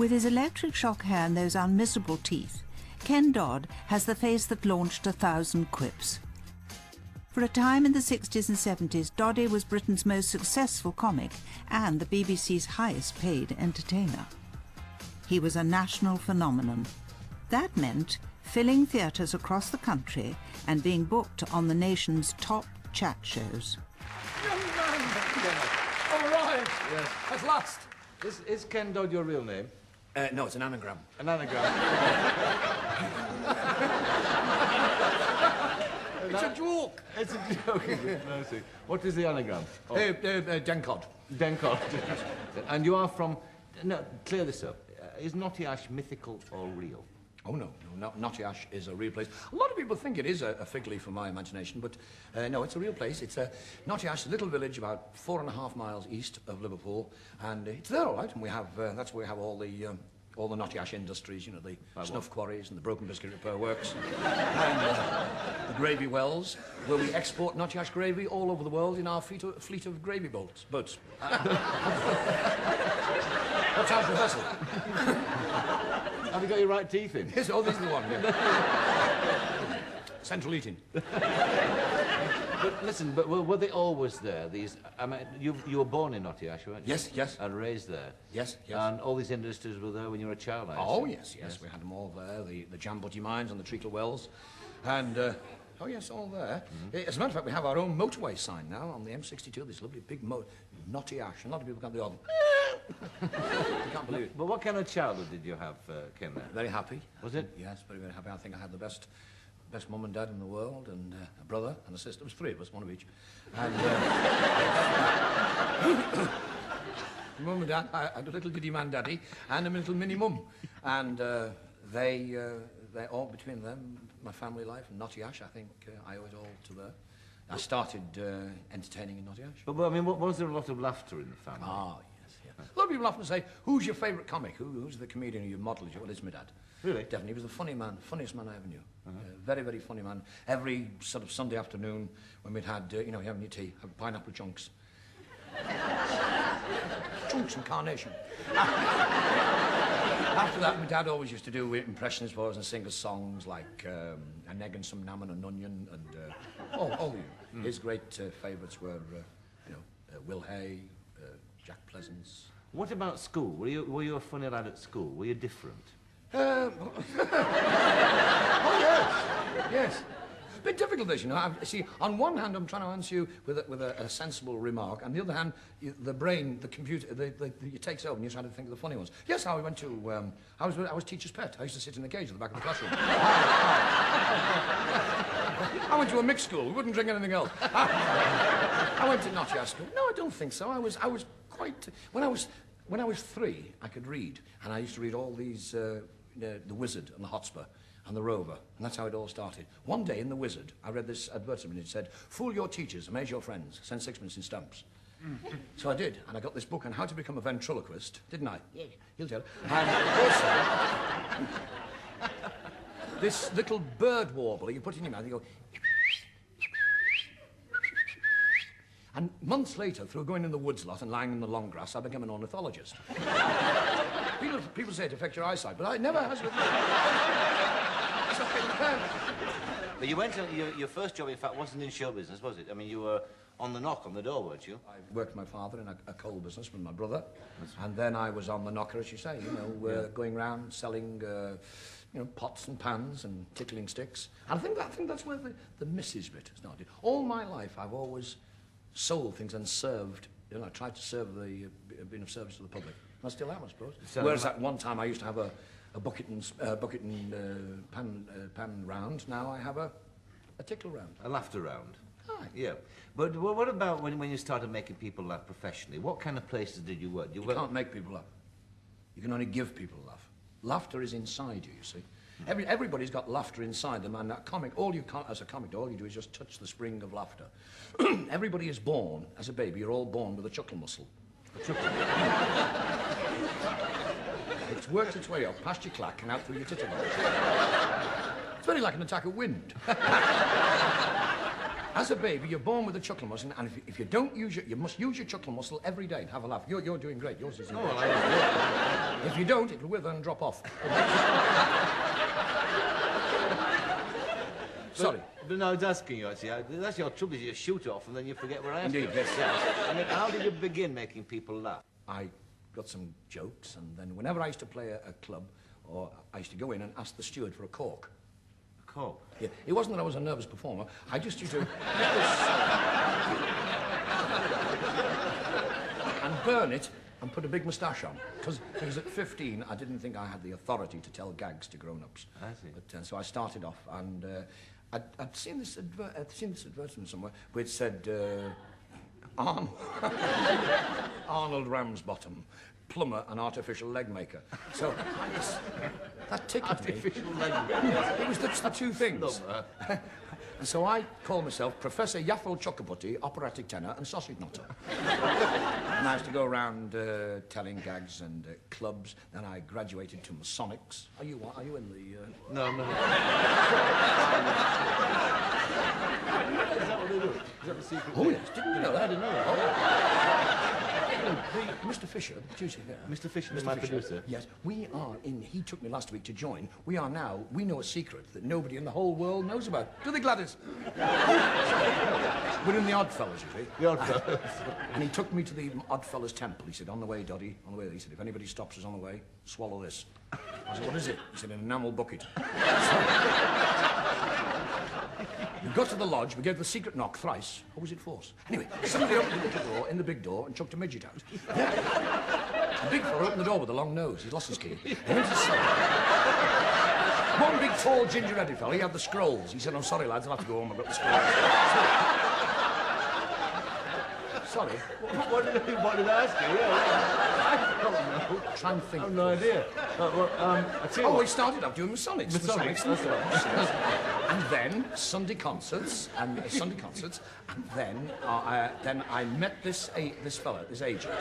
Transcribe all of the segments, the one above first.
With his electric shock hair and those unmissable teeth, Ken Dodd has the face that launched 1,000 quips. For a time in the 60s and 70s, Doddy was Britain's most successful comic and the BBC's highest paid entertainer. He was a national phenomenon. That meant filling theatres across the country and being booked on the nation's top chat shows. Young man! All right! Yes. At last! Is Ken Dodd your real name? No, it's an anagram. An anagram? It's a joke! It's a joke, is it? No, see. What is the anagram? Oh. Dencod. Dencod. And you are from... No, clear this up. Is Knotty Ash mythical or real? Oh, no. Knotty Ash is a real place. A lot of people think it is a fig leaf for my imagination, but no, it's a real place. It's Knotty Ash, a little village about 4.5 miles east of Liverpool, and it's there, all right, and we have, that's where we have all the Knotty Ash industries, you know, the snuff quarries and the broken biscuit repair works, and the gravy wells, where we export Knotty Ash gravy all over the world in our fleet of gravy boats. What sounds the vessel? Have you got your right teeth in? Yes, oh, this is the one, yeah. Central eating. But listen, were they always there? These, I mean, you were born in Knotty Ash, weren't you? Yes. And raised there? Yes. And all these industries were there when you were a child, I Oh, assume? yes. We had them all there, the Jambutty mines and the Treacle wells. And, oh, yes, all there. As a matter of fact, we have our own motorway sign now on the M62, this lovely big Knotty Ash. And a lot of people come to the odd. You can't believe it. But what kind of childhood did you have, Ken, there? Very happy. Was it? Yes, very, very happy. I think I had the best mum and dad in the world, and a brother and a sister. It was 3 of us, one of each. And mum and dad, I had a little bitty man daddy and a little mini mum. And they all, between them, my family life and Knotty Ash, I think I owe it all to them. I started entertaining in Knotty Ash. But I mean, was there a lot of laughter in the family? Ah, yes, yeah. A lot of people often say, who's your favourite comic? Who's the comedian who you model? Well, it's my dad. Really? Definitely. He was the funniest man I ever knew. Very, very funny man. Every sort of Sunday afternoon when we'd had, you know, you having your tea, have pineapple chunks. Chunks and carnation. After that, my dad always used to do impressions for us and sing us songs like An Egg and Some Nam and an Onion and his great favourites were, Will Hay, Jack Pleasance. What about school? Were you a funny lad at school? Were you different? Oh, yes. A bit difficult, this, you know. See, on one hand, I'm trying to answer you with a sensible remark, and the other hand, the brain, the computer, it takes over, and you're trying to think of the funny ones. Yes, I went to, I was teacher's pet. I used to sit in the cage at the back of the classroom. I went to a mixed school. We wouldn't drink anything else. I went to Knotty Ash school. No, I don't think so. I was quite... When I was 3, I could read, and I used to read all these, The Wizard and the Hotspur and the Rover, and that's how it all started. One day in The Wizard, I read this advertisement. It said, "Fool your teachers, amaze your friends, send 6pence in stamps." So I did, and I got this book on how to become a ventriloquist, didn't I? Yeah, you'll tell. And also, this little bird warbler you put in your mouth, you go... And months later, through going in the woods a lot and lying in the long grass, I became an ornithologist. People say it affects your eyesight, but it never has. But you went to... Your first job, in fact, wasn't in show business, was it? I mean, you were on the knock on the door, weren't you? I worked with my father in a coal business with my brother. And then I was on the knocker, as you say, you know, going round selling... pots and pans and tickling sticks. And I think that's where the missus bit started. All my life, I've always sold things and served. You know, I tried to serve being of service to the public. And I still am, I suppose. So whereas at one time I used to have a bucket and pan round. Now I have a tickle round. A laughter round. Aye. Yeah. But what about when you started making people laugh professionally? What kind of places did you work? You can't make people laugh. You can only give people a laugh. Laughter is inside you see. Everybody's got laughter inside them, and that comic, as a comic, all you do is just touch the spring of laughter. Everybody is born, as a baby, you're all born with a chuckle muscle. It's worked its way up past your clack and out through your tittle. It's very like an attack of wind. As a baby, you're born with a chuckle muscle, and if you don't use it, you must use your chuckle muscle every day and have a laugh. You're doing great. Yours is. If you don't, it'll wither and drop off. Sorry. But no, I was asking you, actually. That's your trouble, is you shoot off and then you forget what I asked you. Indeed, yes. I mean, how did you begin making people laugh? I got some jokes, and then whenever I used to play a club, or I used to go in and ask the steward for a cork. A cork? Yeah, it wasn't that I was a nervous performer. I just used to and burn it and put a big moustache on. Because at 15, I didn't think I had the authority to tell gags to grown-ups. I see. But, so I started off, and I'd seen this advertisement somewhere which said, Arnold Ramsbottom, plumber and artificial leg maker. So that tickled me. Artificial leg maker? It was the two things. And so I call myself Professor Yaffle Chockabutty, operatic tenor and sausage knotter. And I used to go around telling gags and clubs. Then I graduated to Masonics. Are you in the... No. Is that what they do? Is that the secret? Oh, yes. Didn't you know that? I didn't know that. Mr. Fisher, the producer here. Mr. Fisher is my producer? Yes. We are in... He took me last week to join. We are now... We know a secret that nobody in the whole world knows about. Do they, Gladys? We're in the Oddfellows, you see. The Oddfellows. And he took me to the Oddfellows temple. He said, on the way, Doddy, on the way. He said, if anybody stops us on the way, swallow this. I said, what is it? He said, an enamel bucket. We got to the lodge, we gave the secret knock thrice. Or was it force? Anyway, somebody opened the little door in the big door and chucked a midget out. The big fella opened the door with a long nose. He'd lost his key. He went to the one big, tall, ginger-headed fella, he had the scrolls. He said, I'm sorry, lads, I'll have to go home. I've got the scrolls. Sorry. What did I ask you? I don't know. Try and think. I have no idea. We started up doing Masonics. Masonics. And then Sunday concerts, and then I met this fella, this agent.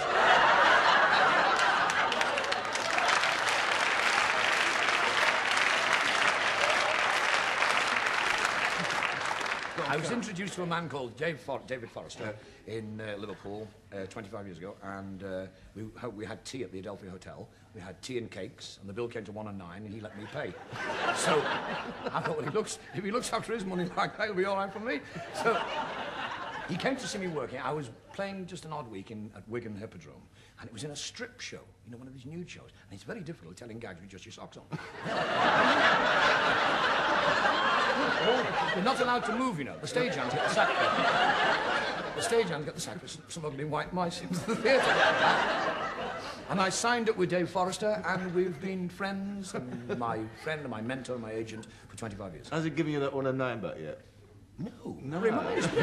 I was introduced to a man called David Forrester in Liverpool 25 years ago, and we had tea at the Adelphi Hotel. We had tea and cakes, and the bill came to £1 and £9, and he let me pay. So I thought, well, if he looks after his money like that, he'll be all right for me. So he came to see me working. I was playing just an odd week at Wigan Hippodrome, and it was in a strip show, you know, one of these nude shows. And it's very difficult telling gags with just your socks on. You're not allowed to move, you know. The stagehands get the sack for The stagehands get the sack for some ugly white mice into the theatre. And I signed up with Dave Forrester, and we've been friends, and my friend and my mentor and my agent for 25 years. Has he given you that £1 and £9 back yet? No. Reminds me.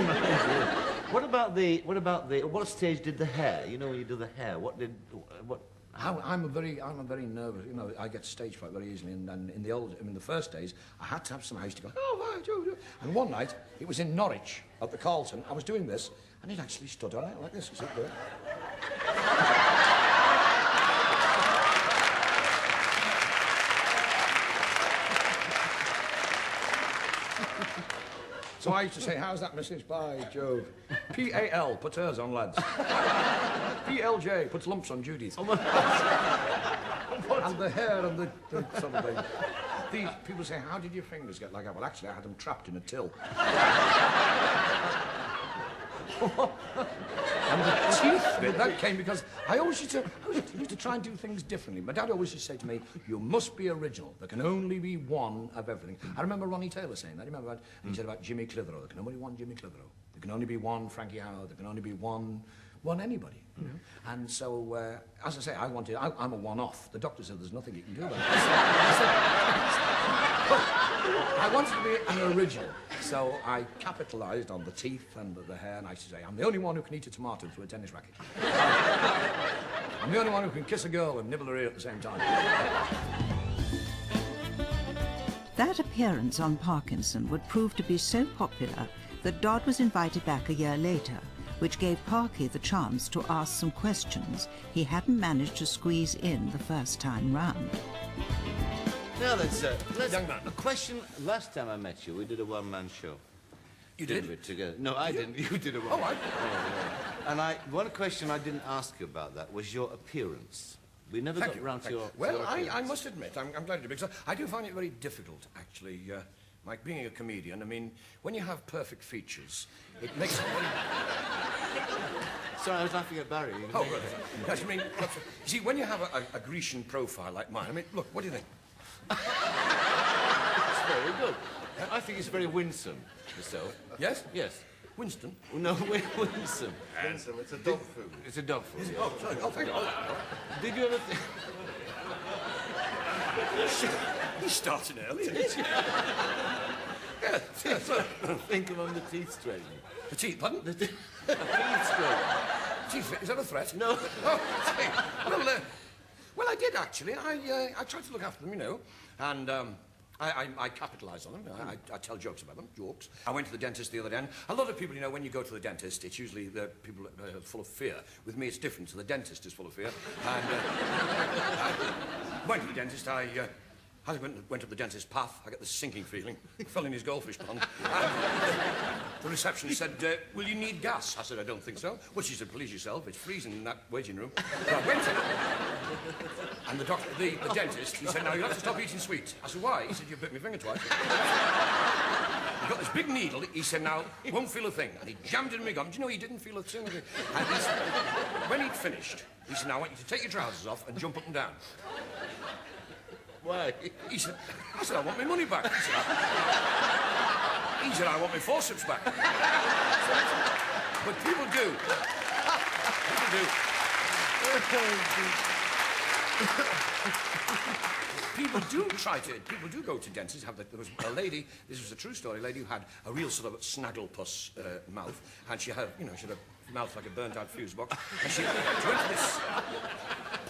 What stage did the hair? You know when you do the hair, what? I'm a very nervous, you know, I get stage fright very easily, and in the first days, I had to have some haste to go, and one night, it was in Norwich, at the Carlton, I was doing this, and it actually stood on it like this, you see, there. So I used to say, how's that message? By Jove. P-A-L, puts hers on, lads. P-L-J, puts lumps on Judy's. And the hair and the sort of thing. These people say, how did your fingers get like that? Well, actually, I had them trapped in a till. And the teeth bit, that came because I always used to try and do things differently. My dad always used to say to me, you must be original. There can only be one of everything. I remember Ronnie Taylor saying that. You remember that? And he said about Jimmy Clitheroe. There can only be one Jimmy Clitheroe. There can only be one Frankie Howard. There can only be one anybody. You know? And so, as I say, I'm a one-off. The doctor said there's nothing you can do about it. I wanted to be an original, so I capitalised on the teeth and the hair, and I used to say, I'm the only one who can eat a tomato through a tennis racket. I'm the only one who can kiss a girl and nibble her ear at the same time. That appearance on Parkinson would prove to be so popular that Dodd was invited back a year later, which gave Parky the chance to ask some questions he hadn't managed to squeeze in the first time round. Now let's Young man. a question. Last time I met you, we did a one-man show. You did? It together. No, I didn't. You did it wrong. Oh, I... And one question I didn't ask you about that was your appearance. We never got round to your Well, appearance. I must admit, I'm glad you did, because I do find it very difficult, actually, like being a comedian. I mean, when you have perfect features, it makes it very... Sorry, I was laughing at Barry. Oh, right. Yes, I mean, you see, when you have a Grecian profile like mine, I mean, look, what do you think? It's very good. I think it's very winsome, yourself. Yes? Yes. Winston? No, winsome. Handsome, it's a dog food. It's a dog food. Yeah. Oh, sorry. Oh, thank you. Did you ever think... He's starting early. Yeah, think of on the teeth straightening? The teeth, pardon? The teeth straightening. Teeth, is that a threat? No. Oh, well, I did, actually. I tried to look after them, you know, and... I capitalise on them. I tell jokes about them, jokes. I went to the dentist the other day, and a lot of people, you know, when you go to the dentist, it's usually the people full of fear. With me, it's different, so the dentist is full of fear. And I went to the dentist, as I went up the dentist's path, I got this sinking feeling. I fell in his goldfish pond. And the receptionist said, will you need gas? I said, I don't think so. Well, she said, please yourself, it's freezing in that waiting room. So I went in, and the dentist, he said, now you have to stop eating sweets. I said, why? He said, you bit my finger twice. He got this big needle, he said, now, you won't feel a thing. And he jammed it in my gum. Do you know, he didn't feel a thing. And he said, when he'd finished, he said, now, I want you to take your trousers off and jump up and down. Why? He said, I said, I want my money back. He said, I want my forceps back. But people do. People do go to dentists. There was a lady, this was a true story, a lady who had a real sort of snagglepuss mouth, and she had, you know, she had a mouth like a burnt-out fuse box, and she went to this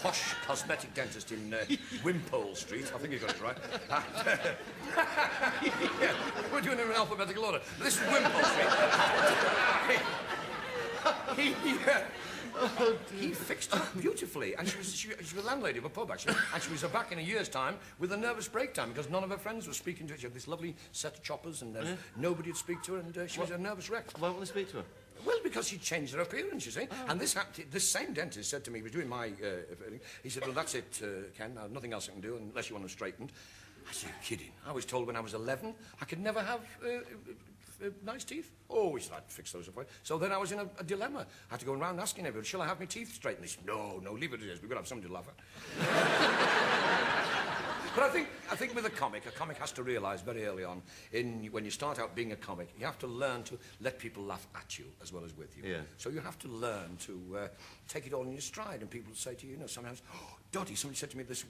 posh cosmetic dentist in Wimpole Street. I think you got it right. Yeah, we're doing them in alphabetical order. This is Wimpole Street. He fixed her up beautifully, and she was a landlady of a pub, actually, and she was back in a year's time with a nervous breakdown because none of her friends were speaking to her. She had this lovely set of choppers, and nobody would speak to her, and she was a nervous wreck. Why won't they speak to her? Well, because she'd changed her appearance, you see. And this same dentist said to me, he was doing my... he said, well, that's it, Ken, nothing else I can do unless you want them straightened. I said, you're kidding. I was told when I was 11 I could never have nice teeth. Oh, he said, I'd fix those up for you. So then I was in a dilemma. I had to go around asking everybody, shall I have my teeth straightened? He said, no, leave it as is. We've got to have somebody to laugh at. But I think with a comic has to realise very early on, when you start out being a comic, you have to learn to let people laugh at you as well as with you. Yeah. So you have to learn to take it all in your stride, and people say to you, you know, sometimes, oh, Doddy, somebody said to me this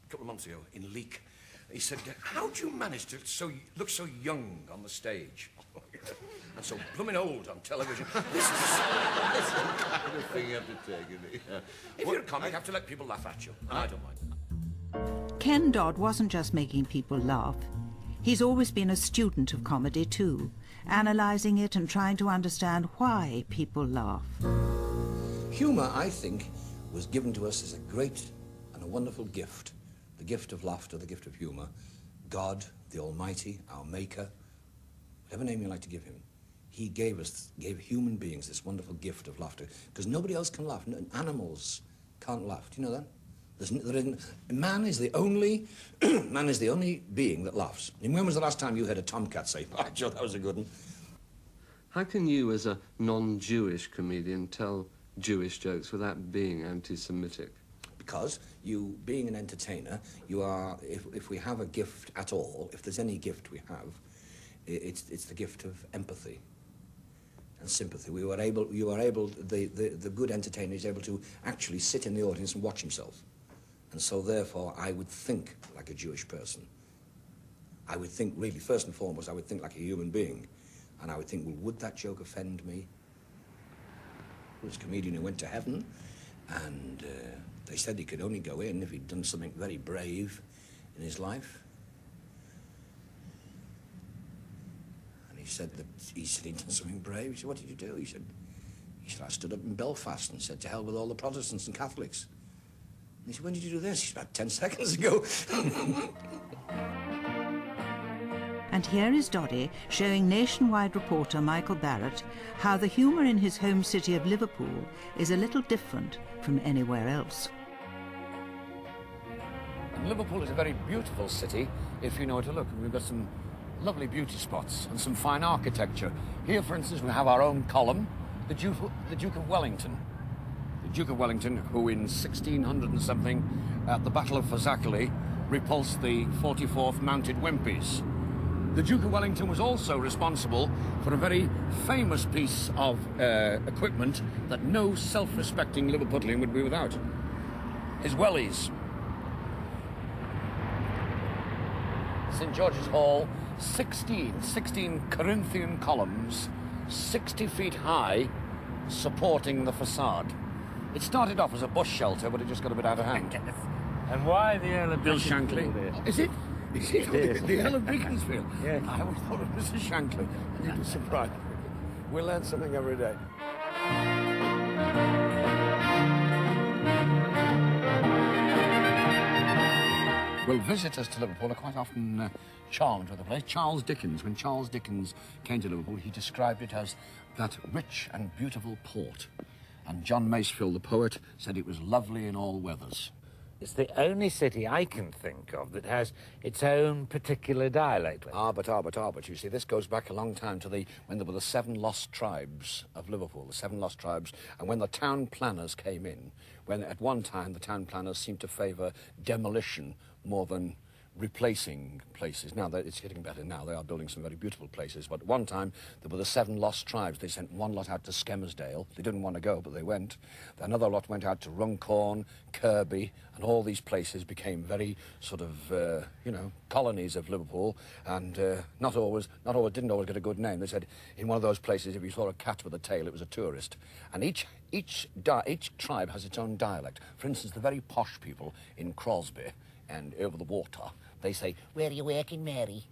couple of months ago in Leek, he said, how do you manage to look so young on the stage? And so blooming old on television. This is the kind of thing you have to take, isn't it? Yeah. If you're a comic, you have to let people laugh at you, and I don't mind. Ken Dodd wasn't just making people laugh. He's always been a student of comedy too, analysing it and trying to understand why people laugh. Humour, I think, was given to us as a great and a wonderful gift. The gift of laughter, the gift of humour. God, the Almighty, our Maker, whatever name you like to give him, he gave human beings this wonderful gift of laughter, because nobody else can laugh. Animals can't laugh. Do you know that? Man is the only being that laughs. And when was the last time you heard a tomcat say, "By Jove, that was a good one"? How can you, as a non-Jewish comedian, tell Jewish jokes without being anti-Semitic? Because you, being an entertainer, you are, if we have a gift at all, if there's any gift we have, it's the gift of empathy and sympathy. You are able, the good entertainer is able to actually sit in the audience and watch himself. And so, therefore, I would think like a Jewish person. I would think, really, first and foremost, I would think like a human being. And I would think, well, would that joke offend me? There was a comedian who went to heaven, and they said he could only go in if he'd done something very brave in his life. And he said he'd done something brave. He said, what did you do? He said, I stood up in Belfast and said, to hell with all the Protestants and Catholics. And he said, when did you do this? He said, about 10 seconds ago. And And here is Doddy showing nationwide reporter Michael Barrett how the humour in his home city of Liverpool is a little different from anywhere else. And Liverpool is a very beautiful city if you know where to look. We've got some lovely beauty spots and some fine architecture. Here, for instance, we have our own column, the Duke of Wellington. The Duke of Wellington, who in 1600 and something, at the Battle of Fazakerley, repulsed the 44th Mounted Wimpys. The Duke of Wellington was also responsible for a very famous piece of equipment that no self-respecting Liverpudlian would be without. His wellies. St George's Hall, 16 Corinthian columns, 60 feet high, supporting the facade. It started off as a bush shelter, but it just got a bit out of hand. And why the Earl of Bill Beaconsfield Shankly. here? Is it? Is it? is. The Earl of Beaconsfield? Yes. I always thought of Mrs. Shankly. And you'd be surprised. We learn something every day. Well, visitors to Liverpool are quite often charmed with the place. Charles Dickens, when Charles Dickens came to Liverpool, he described it as that rich and beautiful port. And John Masefield, the poet, said it was lovely in all weathers. It's the only city I can think of that has its own particular dialect. But you see, this goes back a long time to when there were the 7 lost tribes of Liverpool, the 7 lost tribes, and when the town planners came in, when at one time the town planners seemed to favour demolition more than replacing places. Now, it's getting better now. They are building some very beautiful places. But at one time, there were the 7 lost tribes. They sent one lot out to Skemersdale. They didn't want to go, but they went. Another lot went out to Runcorn, Kirby, and all these places became very sort of, colonies of Liverpool, and didn't always get a good name. They said in one of those places, if you saw a cat with a tail, it was a tourist. And each tribe has its own dialect. For instance, the very posh people in Crosby and over the water, they say, "Where are you working, Mary?"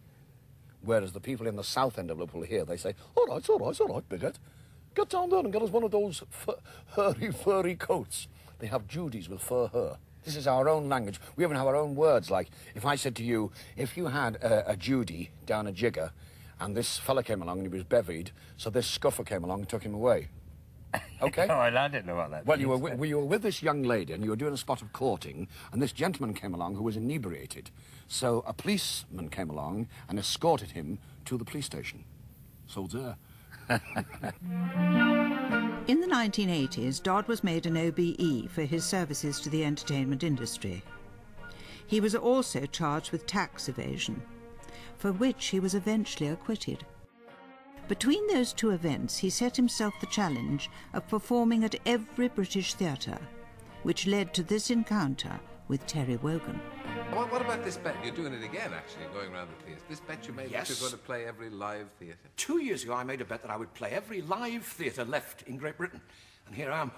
Whereas the people in the south end of Liverpool here, they say, all right, bigot. Get down there and get us one of those furry coats. They have Judies with fur hair. This is our own language. We even have our own words, like, if I said to you, if you had a Judy down a jigger, and this fella came along and he was bevied, so this scuffer came along and took him away. Okay? Oh, I didn't know what that Well, means. you were with this young lady and you were doing a spot of courting, and this gentleman came along who was inebriated. So a policeman came along and escorted him to the police station. So there. In the 1980s, Dodd was made an OBE for his services to the entertainment industry. He was also charged with tax evasion, for which he was eventually acquitted. Between those 2 events, he set himself the challenge of performing at every British theatre, which led to this encounter with Terry Wogan. What about this bet? You're doing it again, actually, going around the theatre. This bet you made Yes. that you're going to play every live theatre. 2 years ago, I made a bet that I would play every live theatre left in Great Britain. And here I am.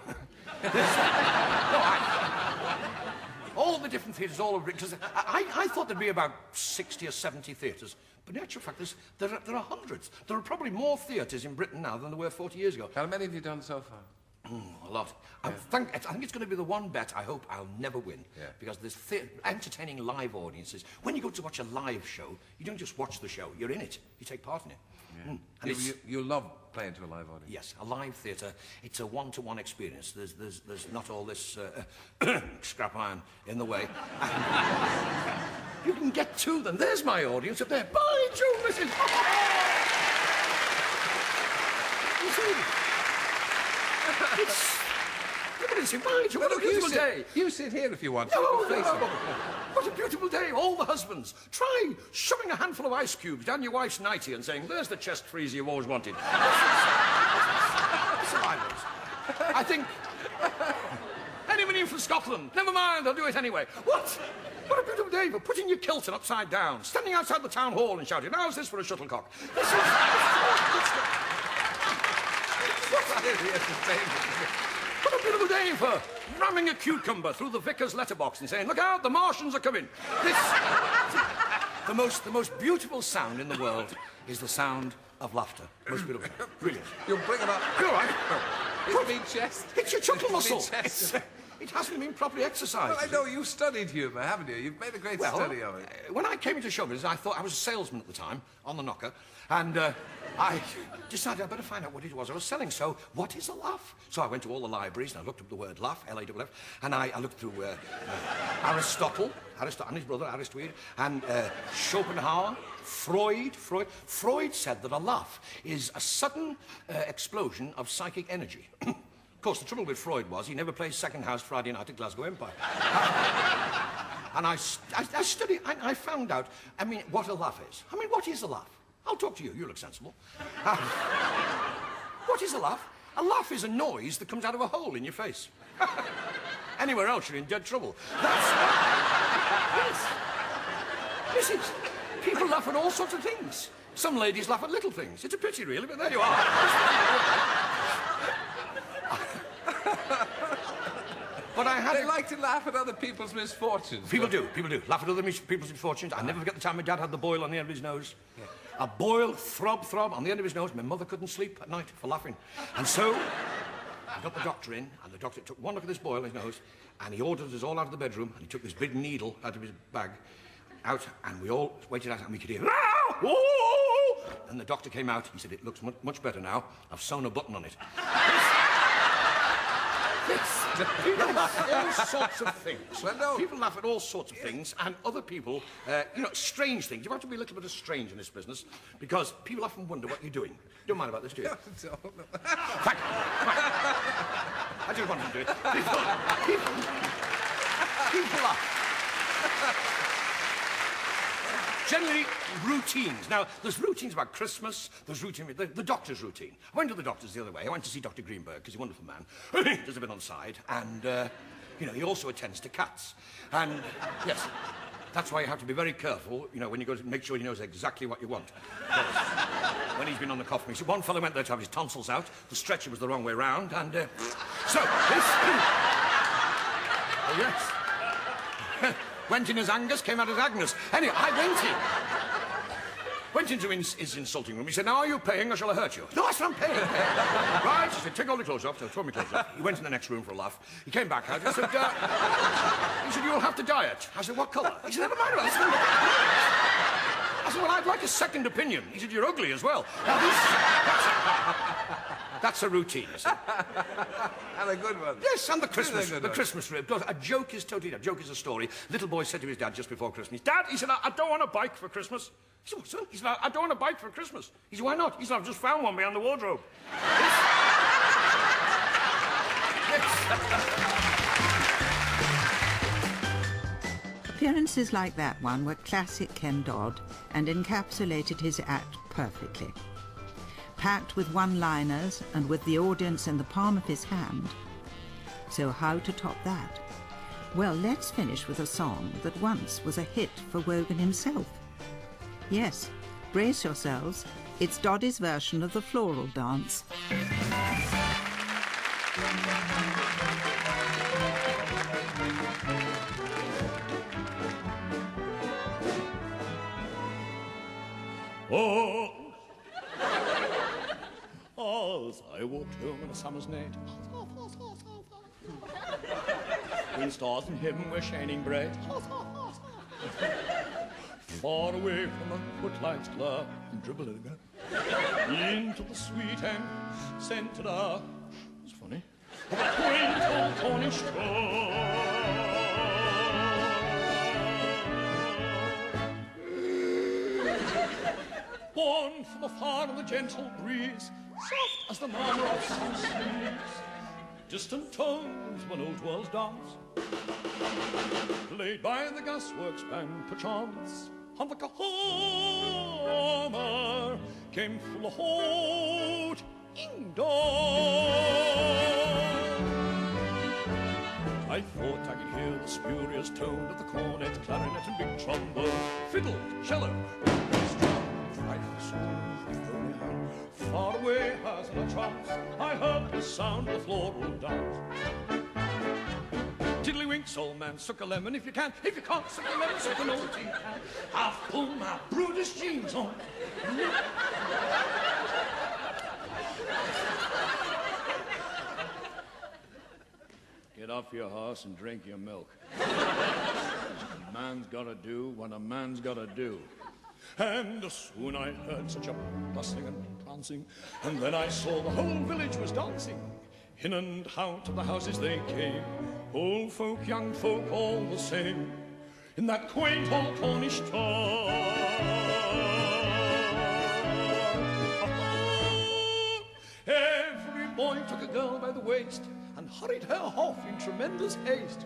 All the different theatres all over Britain. I thought there'd be about 60 or 70 theatres. But in actual fact, there are hundreds. There are probably more theatres in Britain now than there were 40 years ago. How many have you done so far? A lot. I think it's going to be the one bet I hope I'll never win. Yeah. Because there's entertaining live audiences. When you go to watch a live show, you don't just watch the show, you're in it. You take part in it. Yeah. And You love playing to a live audience? yes, a live theatre, it's a one-to-one experience. There's not all this scrap iron in the way. You can get to them. There's my audience up there. By Jove, listen! You see? Look at this, by Jove, what a beautiful day! You sit here if you want. No, You can face no, it. no. What a beautiful day, all the husbands. Try shoving a handful of ice cubes down your wife's nightie and saying, "There's the chest freezer you've always wanted." That's what I was. I think... Anyone in from Scotland? Never mind, I'll do it anyway. What a beautiful day for putting your kilton upside down, standing outside the town hall and shouting, "How's this for a shuttlecock?" This is... What a beautiful day for ramming a cucumber through the vicar's letterbox and saying, "Look out, the Martians are coming." The most beautiful sound in the world is the sound of laughter. Most beautiful. Brilliant. You'll bring it up. You all right? It's big chest. It's your chuckle It's muscle. big chest. It hasn't been properly exercised. Well, I know you've studied humour, haven't you? You've made a great study of it. When I came into show business, I thought I was a salesman at the time, on the knocker, and I decided I'd better find out what it was I was selling. So, what is a laugh? So I went to all the libraries, and I looked up the word laugh, L-A-F-F, and I looked through Aristotle and his brother, Aristide, and Schopenhauer, Freud. Freud said that a laugh is a sudden explosion of psychic energy. Of course, the trouble with Freud was he never played second house Friday night at Glasgow Empire. And I studied, I found out, I mean, what a laugh is. I mean, what is a laugh? I'll talk to you, you look sensible. What is a laugh? A laugh is a noise that comes out of a hole in your face. Anywhere else, you're in dead trouble. Yes. This is, people laugh at all sorts of things. Some ladies laugh at little things. It's a pity, really, but there you are. But they like to laugh at other people's misfortunes. People do. Laugh at other people's misfortunes. I never forget the time my dad had the boil on the end of his nose. Yeah. A boil, throb, on the end of his nose. My mother couldn't sleep at night for laughing. And so, I got the doctor in, and the doctor took one look at this boil in his nose, and he ordered us all out of the bedroom, and he took this big needle out of his bag, out, and we all waited out, and we could hear, "Ah! Whoa!" And the doctor came out. He said, "It looks much better now. I've sewn a button on it." People laugh at all sorts of things. Well, no. People laugh at all sorts of things, and other people, strange things. You have to be a little bit of strange in this business, because people often wonder what you're doing. You don't mind about this, do you? No. Thank you. I just wanted to do it. People laugh. Generally, routines. Now, there's routines about Christmas, there's routine, the doctor's routine. I went to the doctor's the other way. I went to see Dr. Greenberg, because he's a wonderful man. There's a bit on the side, and, he also attends to cats. And, yes, that's why you have to be very careful, when you go to make sure he knows exactly what you want. Because when he's been on the cough machine, one fellow went there to have his tonsils out, the stretcher was the wrong way round, and, so, this... Oh, yes. Went in as Angus, came out as Agnes. Anyway, I went into his insulting room. He said, "Now, are you paying or shall I hurt you?" "No, I said, I'm paying." Right, he said, "Take all the clothes off." So I threw my clothes off. He went in the next room for a laugh. He came back out. He said, "You'll have to diet." I said, "What colour?" He said, "Never mind about this." I said, "Well, I'd like a second opinion." He said, "You're ugly as well." Now, that's a routine, you see. And a good one. Yes, and the Christmas rib. A joke is totally... A joke is a story. Little boy said to his dad just before Christmas, "Dad," he said, "I don't want a bike for Christmas." He said, "What, son?" He said, "I don't want a bike for Christmas." He said, "Why not?" He said, "I've just found one behind the wardrobe." Appearances like that one were classic Ken Dodd and encapsulated his act perfectly. Packed with one-liners and with the audience in the palm of his hand. So how to top that? Well, let's finish with a song that once was a hit for Wogan himself. Yes, brace yourselves, it's Doddy's version of the floral dance. Oh, as I walked home in a summer's night, when stars in heaven were shining bright, far away from the footlights glare, dribbling into the sweet and scented air. It's funny. Of a quaint old Cornish shore. Born from afar in the gentle breeze, soft as the murmur of some seas, distant tones of an old world's dance, played by the gasworks band perchance, and the cajomer came from the hot indoor. I thought I could hear the spurious tone of the cornet, clarinet, and big trombone, fiddle, cello, bass drum. Far away as in a trance, I heard the sound of the floral dance. Tiddlywinks, old man, suck a lemon if you can. If you can't suck a lemon, suck an old tea can. I've pulled my Brutus jeans on. Get off your horse and drink your milk. A man's gotta do what a man's gotta do. And soon I heard such a bustling and prancing, and then I saw the whole village was dancing. In and out of the houses they came, old folk, young folk, all the same, in that quaint old Cornish town. Every boy took a girl by the waist and hurried her off in tremendous haste.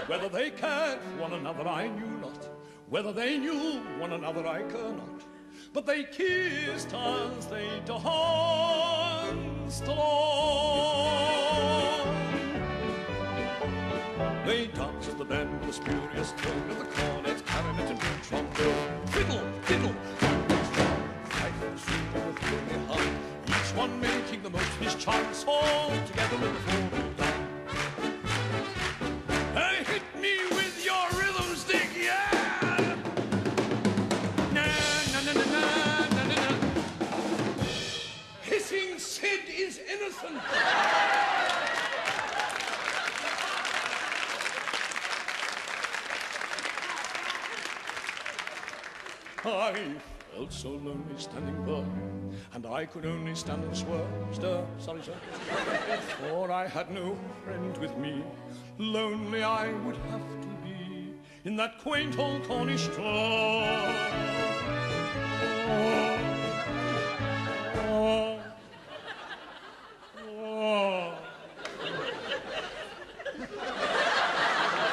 Whether they cared for one another I knew not, whether they knew one another I care not, but they kissed as they danced along. They danced to the bend of the spurious tone of the cornet, clarinet and big trombone. Fiddle, fiddle, fife and sweep and the fury hum, each one making the most of his chance, all together with the full done. Hey, hit me with your rhythm stick, yeah! Na na na na na na na. Hitting Sid is innocent. I felt so lonely standing by, and I could only stand and stir, sorry sir, for I had no friend with me. Lonely I would have to be in that quaint old Cornish town.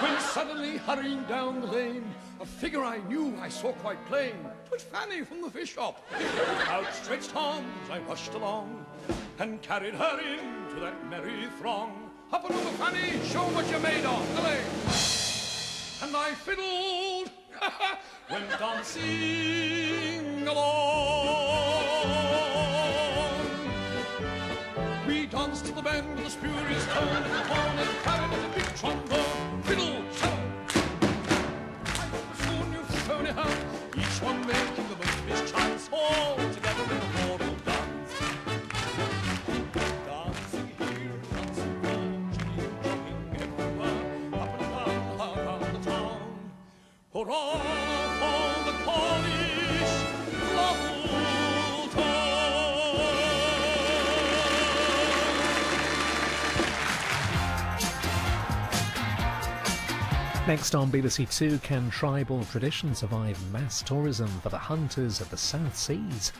When suddenly, hurrying down the lane, a figure I knew I saw quite plain. 'Twas Fanny from the fish shop. With outstretched arms I rushed along and carried her into that merry throng. Up and over, Fanny, show what you're made of, allez. And I fiddled, went dancing along. We danced to the bend of the spurious tone, and the horn and carried a big trombone. Fiddle, cello, soon you've thrown it out, each one making the most of his chance, all together in the mortal dance. Dancing here, dancing there, jigging everywhere, up and down around the town. Hurrah for the Cornish lovely town. Next on BBC Two, can tribal tradition survive mass tourism for the hunters of the South Seas?